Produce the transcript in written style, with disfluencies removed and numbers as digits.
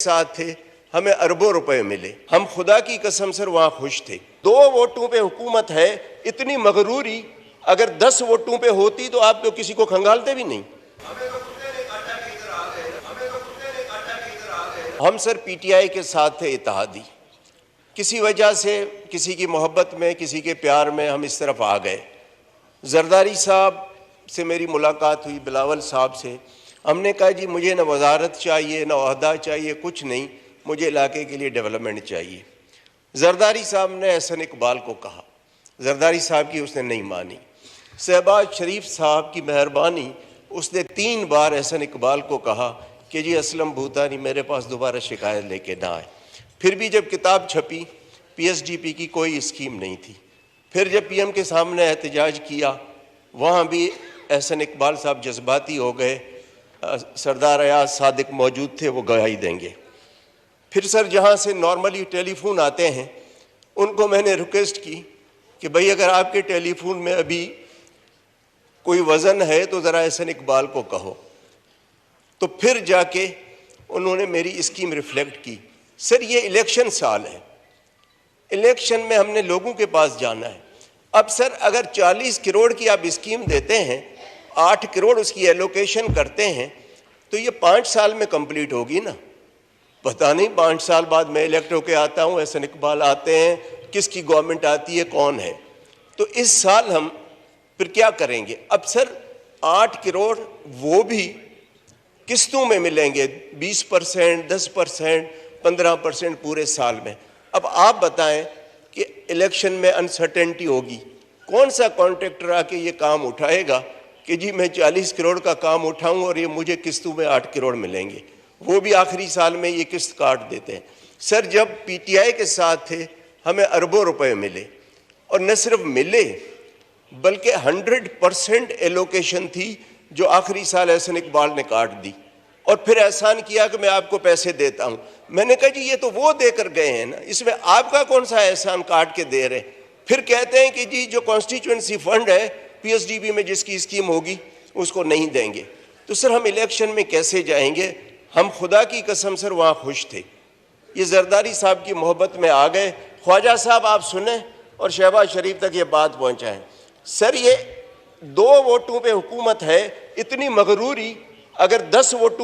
साथ थे, हमें अरबों रुपए मिले। हम खुदा की कसम सर वहां खुश थे। 2 वोटों पे हुकूमत है, इतनी मगरूरी अगर 10 वोटों पे होती तो आप तो किसी को खंगालते भी नहीं। हम सर पीटीआई के साथ थे, इत्तेहादी। किसी वजह से, किसी की मोहब्बत में, किसी के प्यार में हम इस तरफ आ गए। जरदारी साहब से मेरी मुलाकात हुई, बिलावल साहब से। हमने कहा जी मुझे न वजारत चाहिए, न ओहदा चाहिए, कुछ नहीं, मुझे इलाके के लिए डेवलपमेंट चाहिए। जरदारी साहब ने एहसन इकबाल को कहा, जरदारी साहब की उसने नहीं मानी। शहबाज शरीफ साहब की मेहरबानी, उसने 3 बार एहसन इकबाल को कहा कि जी असलम भूतानी मेरे पास दोबारा शिकायत लेके ना आए। फिर भी जब किताब छपी, पीएसडीपी की कोई स्कीम नहीं थी। फिर जब पीएम के सामने एहतजाज किया, वहाँ भी एहसन इकबाल साहब जज्बाती हो गए। सरदार अयाज सादिक मौजूद थे, वो गवाही देंगे। फिर सर जहाँ से नॉर्मली टेलीफोन आते हैं, उनको मैंने रिक्वेस्ट की कि भाई अगर आपके टेलीफोन में अभी कोई वज़न है तो ज़रा एहसन इकबाल को कहो। तो फिर जाके उन्होंने मेरी स्कीम रिफ्लेक्ट की। सर ये इलेक्शन साल है, इलेक्शन में हमने लोगों के पास जाना है। अब सर अगर 40 करोड़ की आप स्कीम देते हैं, 8 करोड़ उसकी एलोकेशन करते हैं, तो ये 5 साल में कंप्लीट होगी ना। पता नहीं 5 साल बाद मैं इलेक्ट होके आता हूँ, एहसन इकबाल आते हैं, किसकी गवर्नमेंट आती है, कौन है। तो इस साल हम फिर क्या करेंगे। अब सर 8 करोड़ वो भी किस्तों में मिलेंगे, 20%, 10%, 15% पूरे साल में। अब आप बताएं कि इलेक्शन में अनसर्टेनिटी होगी, कौन सा कॉन्ट्रैक्टर आके ये काम उठाएगा कि जी मैं 40 करोड़ का काम उठाऊं और ये मुझे किस्तों में 8 करोड़ मिलेंगे, वो भी आखिरी साल में ये किस्त काट देते हैं। सर जब पीटीआई के साथ थे, हमें अरबों रुपए मिले, और न सिर्फ मिले बल्कि 100% एलोकेशन थी जो आखिरी साल एहसन इकबाल ने काट दी। और फिर एहसान किया कि मैं आपको पैसे देता हूं। मैंने कहा जी ये तो वो देकर गए हैं ना, इसमें आपका कौन सा एहसान काट के दे रहे हैं। फिर कहते हैं कि जी जो कॉन्स्टिट्यूएंसी फंड है पीएसडीबी में जिसकी स्कीम होगी उसको नहीं देंगे। तो सर हम इलेक्शन में कैसे जाएंगे। हम खुदा की कसम सर वहाँ खुश थे। ये जरदारी साहब की मोहब्बत में आ गए। ख्वाजा साहब आप सुने और शहबाज शरीफ तक ये बात पहुँचाएँ। सर ये 2 वोटों पे हुकूमत है, इतनी मगरूरी अगर 10 वोटों